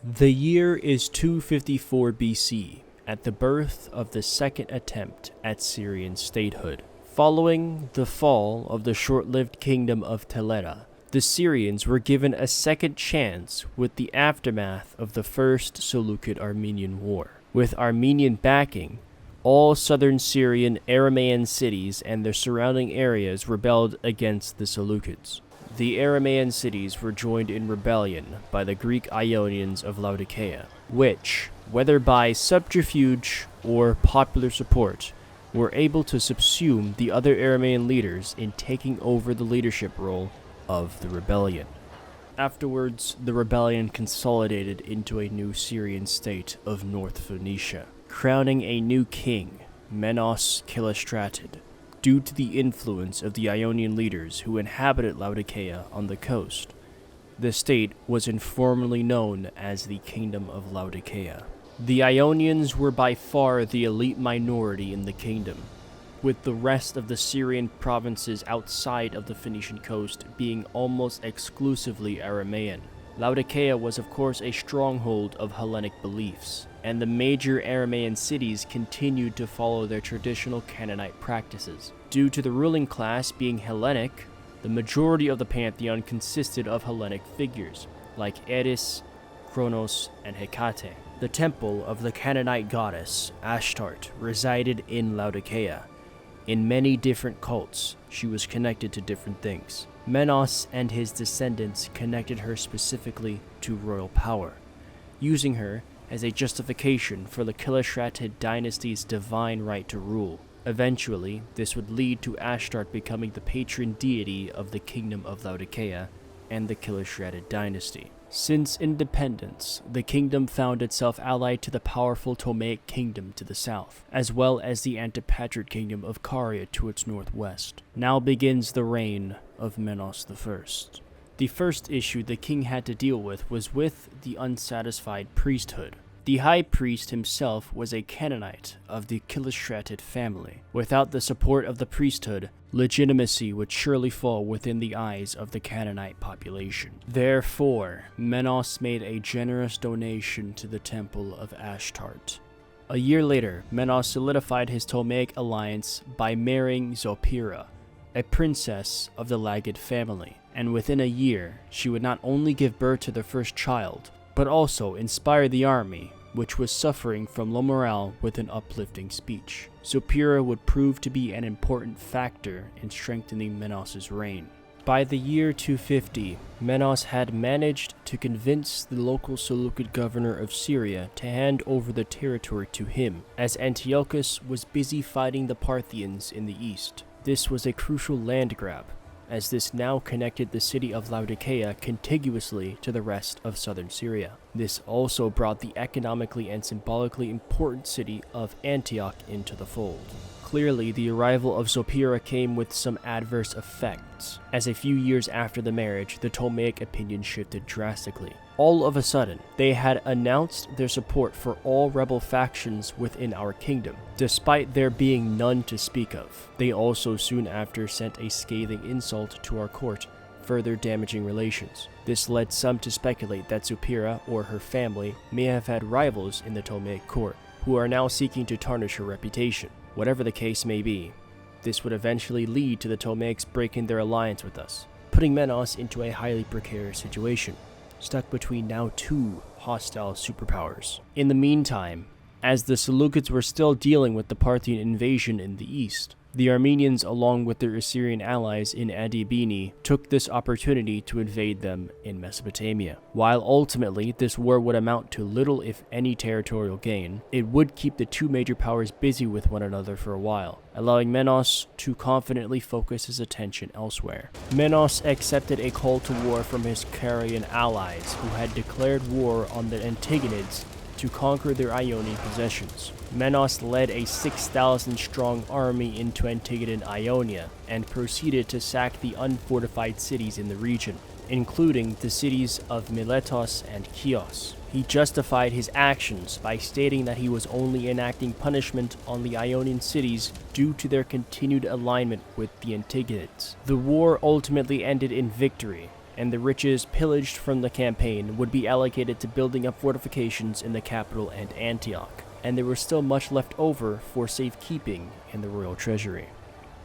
The year is 254 BC, at the birth of the second attempt at Syrian statehood. Following the fall of the short-lived kingdom of Telera, the Syrians were given a second chance with the aftermath of the First Seleucid-Armenian War. With Armenian backing, all southern Syrian Aramaean cities and their surrounding areas rebelled against the Seleucids. The Aramaean cities were joined in rebellion by the Greek Ionians of Laodicea, which, whether by subterfuge or popular support, were able to subsume the other Aramaean leaders in taking over the leadership role of the rebellion. Afterwards, the rebellion consolidated into a new Syrian state of North Phoenicia, crowning a new king, Menos I Killistratid. Due to the influence of the Ionian leaders who inhabited Laodicea on the coast, the state was informally known as the Kingdom of Laodicea. The Ionians were by far the elite minority in the kingdom, with the rest of the Syrian provinces outside of the Phoenician coast being almost exclusively Aramaean. Laodicea was of course a stronghold of Hellenic beliefs, and the major Aramaean cities continued to follow their traditional Canaanite practices. Due to the ruling class being Hellenic, the majority of the pantheon consisted of Hellenic figures, like Eris, Kronos, and Hecate. The temple of the Canaanite goddess, Ashtart, resided in Laodicea. In many different cults, she was connected to different things. Menos and his descendants connected her specifically to royal power, using her as a justification for the Killistratid dynasty's divine right to rule. Eventually, this would lead to Ashtart becoming the patron deity of the Kingdom of Laodicea and the Killistratid dynasty. Since independence, the kingdom found itself allied to the powerful Ptolemaic kingdom to the south, as well as the Antipatrid kingdom of Caria to its northwest. Now begins the reign of Menos I. The first issue the king had to deal with was with the unsatisfied priesthood. The high priest himself was a Canaanite of the Killistratid family. Without the support of the priesthood, legitimacy would surely fall within the eyes of the Canaanite population. Therefore, Menos made a generous donation to the temple of Ashtart. A year later, Menos solidified his Ptolemaic alliance by marrying Zopyra, a princess of the Lagid family, and within a year, she would not only give birth to their first child, but also inspire the army, which was suffering from low morale, with an uplifting speech. Zopyra would prove to be an important factor in strengthening Menos' reign. By the year 250, Menos had managed to convince the local Seleucid governor of Syria to hand over the territory to him, as Antiochus was busy fighting the Parthians in the east. This was a crucial land grab, as this now connected the city of Laodicea contiguously to the rest of southern Syria. This also brought the economically and symbolically important city of Antioch into the fold. Clearly, the arrival of Zopyra came with some adverse effects, as a few years after the marriage, the Ptolemaic opinion shifted drastically. All of a sudden, they had announced their support for all rebel factions within our kingdom, despite there being none to speak of. They also soon after sent a scathing insult to our court, further damaging relations. This led some to speculate that Zopyra or her family may have had rivals in the Ptolemaic court, who are now seeking to tarnish her reputation. Whatever the case may be, this would eventually lead to the Ptolemaics breaking their alliance with us, putting Menos into a highly precarious situation, stuck between now two hostile superpowers. In the meantime, as the Seleucids were still dealing with the Parthian invasion in the east, the Armenians, along with their Assyrian allies in Adibini, took this opportunity to invade them in Mesopotamia. While ultimately this war would amount to little if any territorial gain, it would keep the two major powers busy with one another for a while, allowing Menos to confidently focus his attention elsewhere. Menos accepted a call to war from his Carian allies, who had declared war on the Antigonids to conquer their Ionian possessions. Menos led a 6,000-strong army into Antigonid Ionia and proceeded to sack the unfortified cities in the region, including the cities of Miletos and Chios. He justified his actions by stating that he was only enacting punishment on the Ionian cities due to their continued alignment with the Antigonids. The war ultimately ended in victory, and the riches pillaged from the campaign would be allocated to building up fortifications in the capital and Antioch, and there was still much left over for safekeeping in the royal treasury.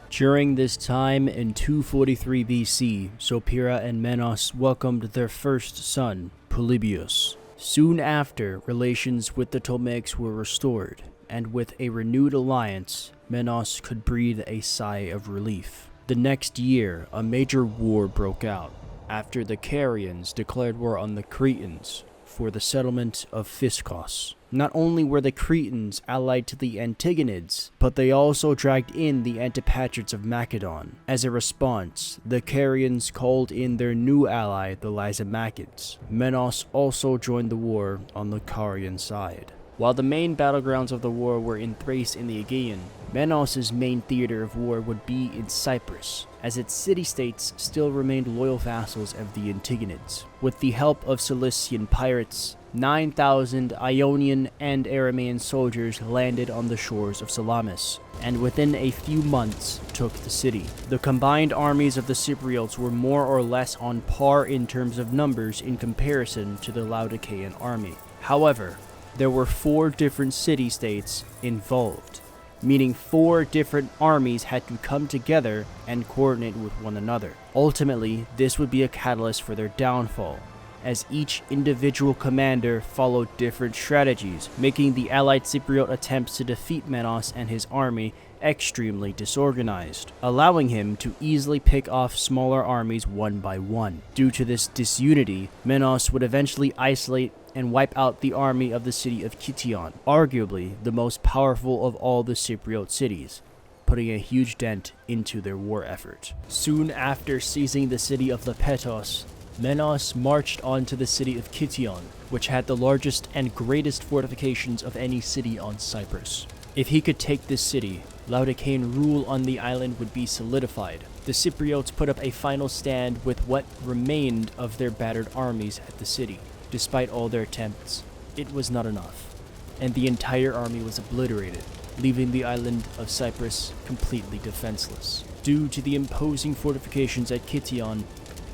During this time in 243 BC, Zopyrra and Menos welcomed their first son, Polybius. Soon after, relations with the Ptolemaics were restored, and with a renewed alliance, Menos could breathe a sigh of relief. The next year, a major war broke out, after the Carians declared war on the Cretans for the settlement of Physkos. Not only were the Cretans allied to the Antigonids, but they also dragged in the Antipatrids of Macedon. As a response, the Carians called in their new ally, the Lysimachids. Menos also joined the war on the Carian side. While the main battlegrounds of the war were in Thrace and the Aegean, Menos' main theater of war would be in Cyprus, as its city-states still remained loyal vassals of the Antigonids. With the help of Cilician pirates, 9,000 Ionian and Aramaean soldiers landed on the shores of Salamis, and within a few months took the city. The combined armies of the Cypriots were more or less on par in terms of numbers in comparison to the Laodicean army. However, there were 4 different city-states involved, meaning 4 different armies had to come together and coordinate with one another. Ultimately, this would be a catalyst for their downfall, as each individual commander followed different strategies, making the allied Cypriot attempts to defeat Menos and his army extremely disorganized, allowing him to easily pick off smaller armies one by one. Due to this disunity, Menos would eventually isolate and wipe out the army of the city of Kition, arguably the most powerful of all the Cypriot cities, putting a huge dent into their war effort. Soon after seizing the city of Lepetos, Menos marched on to the city of Kition, which had the largest and greatest fortifications of any city on Cyprus. If he could take this city, Laodicean rule on the island would be solidified. The Cypriots put up a final stand with what remained of their battered armies at the city. Despite all their attempts, it was not enough, and the entire army was obliterated, leaving the island of Cyprus completely defenseless. Due to the imposing fortifications at Kition,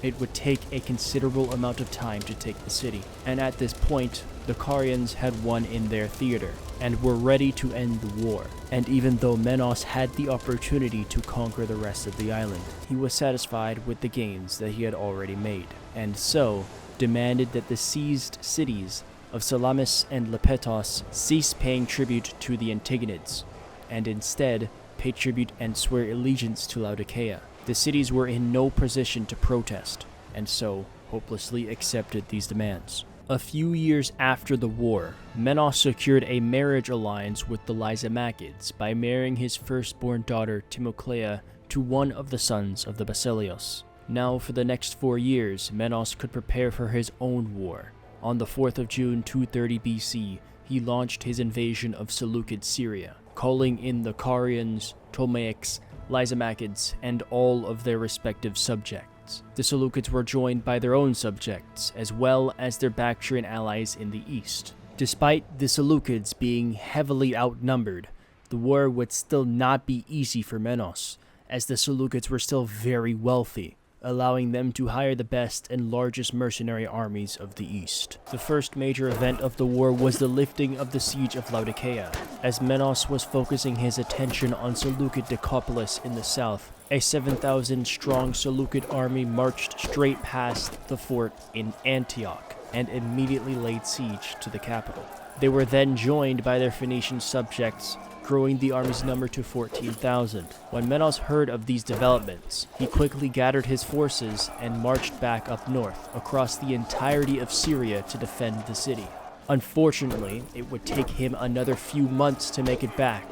it would take a considerable amount of time to take the city, and at this point, the Carians had won in their theater, and were ready to end the war. And even though Menos had the opportunity to conquer the rest of the island, he was satisfied with the gains that he had already made, and so demanded that the seized cities of Salamis and Lepetos cease paying tribute to the Antigonids, and instead pay tribute and swear allegiance to Laodicea. The cities were in no position to protest, and so hopelessly accepted these demands. A few years after the war, Menos secured a marriage alliance with the Lysimachids by marrying his firstborn daughter Timoclea to one of the sons of the Basilios. Now, for the next 4 years, Menos could prepare for his own war. On the 4th of June 230 BC, he launched his invasion of Seleucid Syria, calling in the Carians, Ptolemaics, Lysimachids, and all of their respective subjects. The Seleucids were joined by their own subjects, as well as their Bactrian allies in the east. Despite the Seleucids being heavily outnumbered, the war would still not be easy for Menos, as the Seleucids were still very wealthy, allowing them to hire the best and largest mercenary armies of the east. The first major event of the war was the lifting of the siege of Laodicea. As Menos was focusing his attention on Seleucid Decapolis in the south, a 7,000-strong Seleucid army marched straight past the fort in Antioch and immediately laid siege to the capital. They were then joined by their Phoenician subjects, growing the army's number to 14,000. When Menos heard of these developments, he quickly gathered his forces and marched back up north, across the entirety of Syria to defend the city. Unfortunately, it would take him another few months to make it back,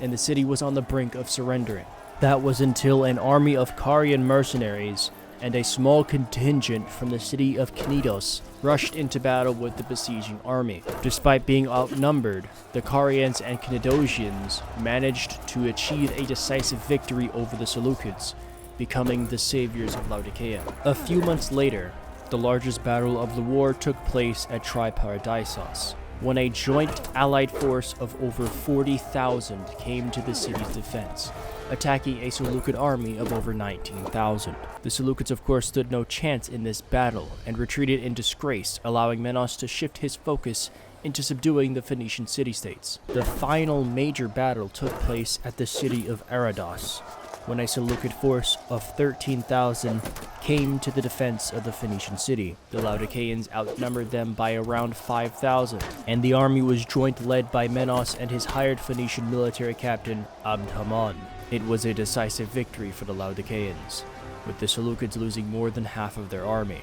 and the city was on the brink of surrendering. That was until an army of Carian mercenaries and a small contingent from the city of Cnidos rushed into battle with the besieging army. Despite being outnumbered, the Carians and Cnidosians managed to achieve a decisive victory over the Seleucids, becoming the saviors of Laodicea. A few months later, the largest battle of the war took place at Triparadisos. when a joint allied force of over 40,000 came to the city's defense, attacking a Seleucid army of over 19,000. The Seleucids of course stood no chance in this battle and retreated in disgrace, allowing Menos to shift his focus into subduing the Phoenician city-states. The final major battle took place at the city of Abydos, when a Seleucid force of 13,000 came to the defense of the Phoenician city. The Laodiceans outnumbered them by around 5,000, and the army was joint led by Menos and his hired Phoenician military captain Abdhaman. It was a decisive victory for the Laodiceans, with the Seleucids losing more than half of their army.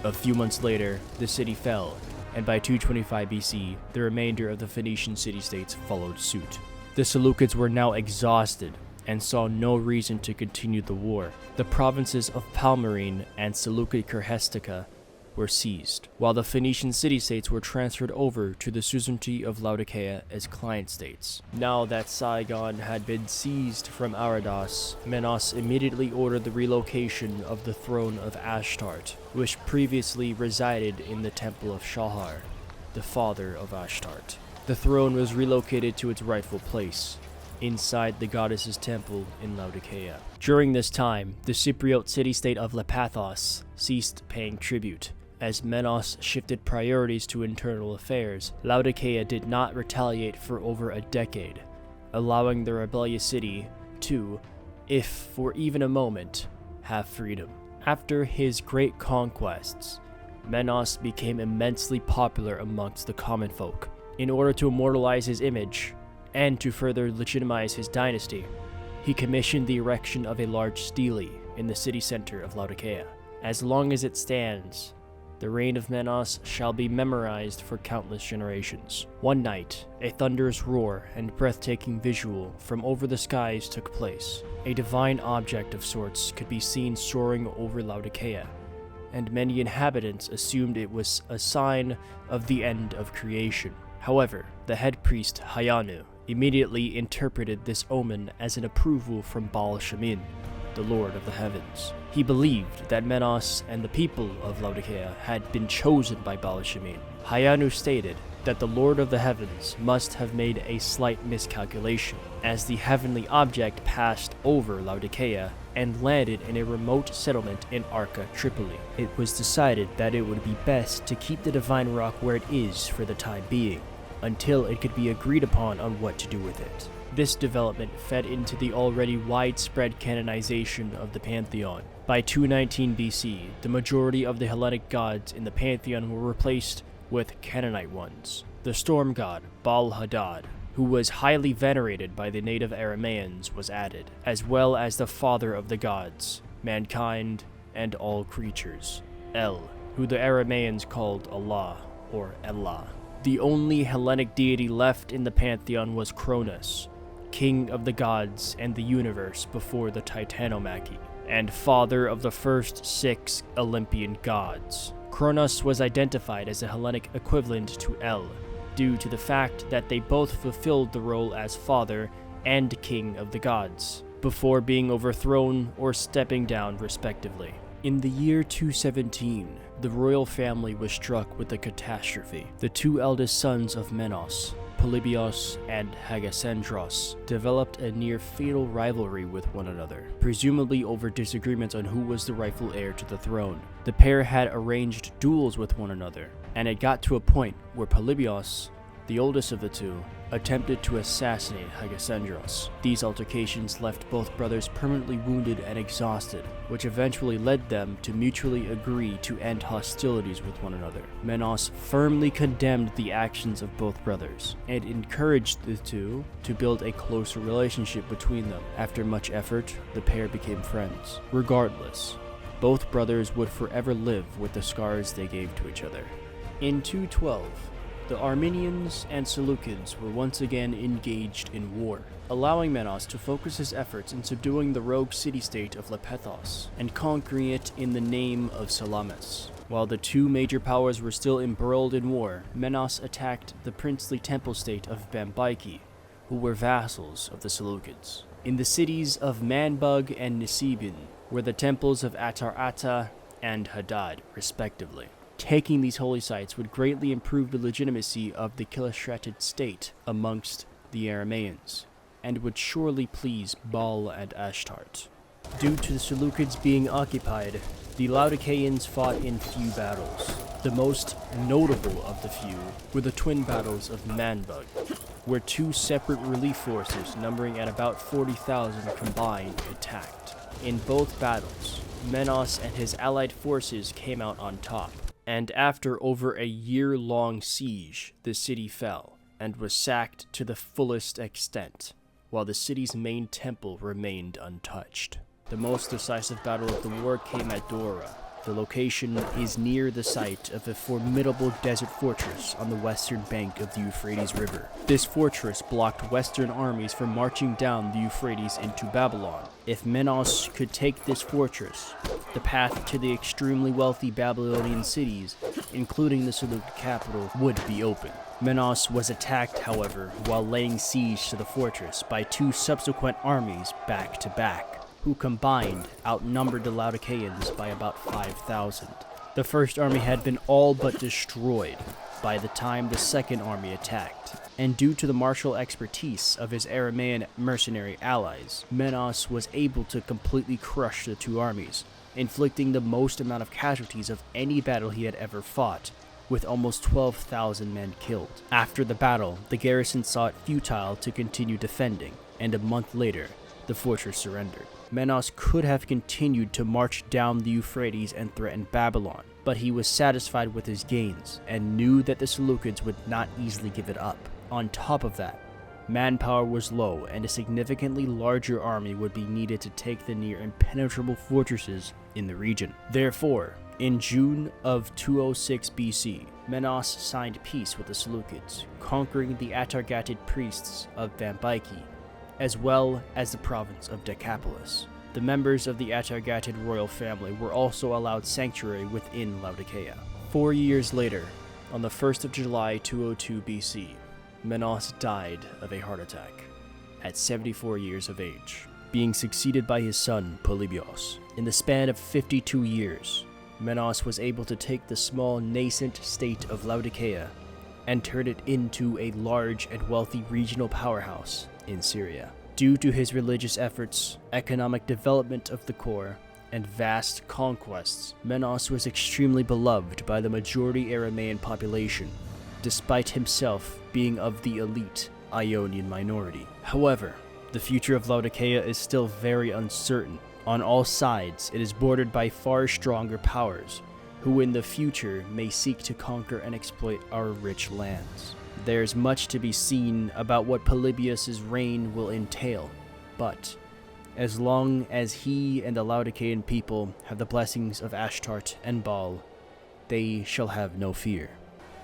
A few months later, the city fell, and by 225 BC, the remainder of the Phoenician city-states followed suit. The Seleucids were now exhausted and saw no reason to continue the war. The provinces of Palmyrene and Seleucid Kerhestica were seized, while the Phoenician city-states were transferred over to the suzerainty of Laodicea as client states. Now that Saigon had been seized from Abydos, Menos immediately ordered the relocation of the throne of Ashtart, which previously resided in the temple of Shahar, the father of Ashtart. The throne was relocated to its rightful place, inside the goddess's temple in Laodicea. During this time, the Cypriot city-state of Lepathos ceased paying tribute. As Menos shifted priorities to internal affairs, Laodicea did not retaliate for over a decade, allowing the rebellious city to, if for even a moment, have freedom. After his great conquests, Menos became immensely popular amongst the common folk. In order to immortalize his image, and to further legitimize his dynasty, he commissioned the erection of a large stele in the city center of Laodicea. As long as it stands, the reign of Menos shall be memorized for countless generations. One night, a thunderous roar and breathtaking visual from over the skies took place. A divine object of sorts could be seen soaring over Laodicea, and many inhabitants assumed it was a sign of the end of creation. However, the head priest Hayanu immediately interpreted this omen as an approval from Baal Shemin, the Lord of the Heavens. He believed that Menos and the people of Laodicea had been chosen by Baal Shemin. Hayanu stated that the Lord of the Heavens must have made a slight miscalculation, as the heavenly object passed over Laodicea and landed in a remote settlement in Arca Tripoli. It was decided that it would be best to keep the divine rock where it is for the time being, until it could be agreed upon on what to do with it. This development fed into the already widespread canonization of the pantheon. By 219 BC, the majority of the Hellenic gods in the pantheon were replaced with Canaanite ones. The storm god, Baal-Hadad, who was highly venerated by the native Aramaeans, was added, as well as the father of the gods, mankind, and all creatures, El, who the Aramaeans called Allah, or Elah. The only Hellenic deity left in the pantheon was Cronus, king of the gods and the universe before the Titanomachy, and father of the first 6 Olympian gods. Cronus was identified as a Hellenic equivalent to El, due to the fact that they both fulfilled the role as father and king of the gods, before being overthrown or stepping down respectively. In the year 217, the royal family was struck with a catastrophe. The 2 eldest sons of Menos, Polybios and Hagasandros, developed a near-fatal rivalry with one another, presumably over disagreements on who was the rightful heir to the throne. The pair had arranged duels with one another, and it got to a point where Polybios, the oldest of the 2, attempted to assassinate Hagasandros. These altercations left both brothers permanently wounded and exhausted, which eventually led them to mutually agree to end hostilities with one another. Menos firmly condemned the actions of both brothers, and encouraged the 2 to build a closer relationship between them. After much effort, the pair became friends. Regardless, both brothers would forever live with the scars they gave to each other. In 212, the Armenians and Seleucids were once again engaged in war, allowing Menos to focus his efforts in subduing the rogue city-state of Lepathos and conquering it in the name of Salamis. While the 2 major powers were still embroiled in war, Menos attacked the princely temple state of Bambyke, who were vassals of the Seleucids. In the cities of Manbug and Nisibin were the temples of Atar Ata and Hadad, respectively. Taking these holy sites would greatly improve the legitimacy of the Killistratid state amongst the Aramaeans, and would surely please Baal and Ashtart. Due to the Seleucids being occupied, the Laodiceans fought in few battles. The most notable of the few were the twin battles of Manbug, where two separate relief forces numbering at about 40,000 combined attacked. In both battles, Menos and his allied forces came out on top, and after over a year-long siege, the city fell and was sacked to the fullest extent, while the city's main temple remained untouched. The most decisive battle of the war came at Dora. The location is near the site of a formidable desert fortress on the western bank of the Euphrates River. This fortress blocked Western armies from marching down the Euphrates into Babylon. If Menos could take this fortress, the path to the extremely wealthy Babylonian cities, including the Seleucid capital, would be open. Menos was attacked, however, while laying siege to the fortress by two subsequent armies back to back, who combined outnumbered the Laodiceans by about 5,000. The first army had been all but destroyed by the time the second army attacked, and due to the martial expertise of his Aramaean mercenary allies, Menos was able to completely crush the two armies, inflicting the most amount of casualties of any battle he had ever fought, with almost 12,000 men killed. After the battle, the garrison saw it futile to continue defending, and a month later, the fortress surrendered. Menos could have continued to march down the Euphrates and threaten Babylon, but he was satisfied with his gains and knew that the Seleucids would not easily give it up. On top of that, manpower was low and a significantly larger army would be needed to take the near impenetrable fortresses in the region. Therefore, in June of 206 BC, Menos signed peace with the Seleucids, conquering the Atargatid priests of Bambyke, as well as the province of Decapolis. The members of the Atargatid royal family were also allowed sanctuary within Laodicea. 4 years later, on the 1st of July 202 BC, Menos died of a heart attack at 74 years of age, being succeeded by his son Polybios. In the span of 52 years, Menos was able to take the small nascent state of Laodicea and turn it into a large and wealthy regional powerhouse in Syria. Due to his religious efforts, economic development of the core, and vast conquests, Menos was extremely beloved by the majority Aramaean population, despite himself being of the elite Ionian minority. However, the future of Laodicea is still very uncertain. On all sides, it is bordered by far stronger powers, who in the future may seek to conquer and exploit our rich lands. There's much to be seen about what Polybius' reign will entail, but as long as he and the Laodicean people have the blessings of Ashtart and Baal, they shall have no fear.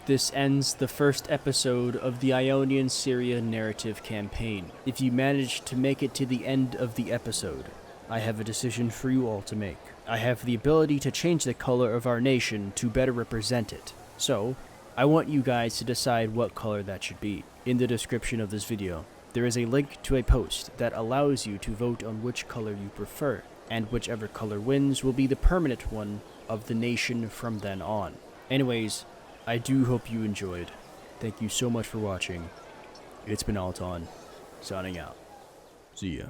This ends the first episode of the Ionian Syria narrative campaign. If you manage to make it to the end of the episode, I have a decision for you all to make. I have the ability to change the color of our nation to better represent it, so I want you guys to decide what color that should be. In the description of this video, there is a link to a post that allows you to vote on which color you prefer, and whichever color wins will be the permanent one of the nation from then on. Anyways, I do hope you enjoyed. Thank you so much for watching. It's been Alton, signing out. See ya.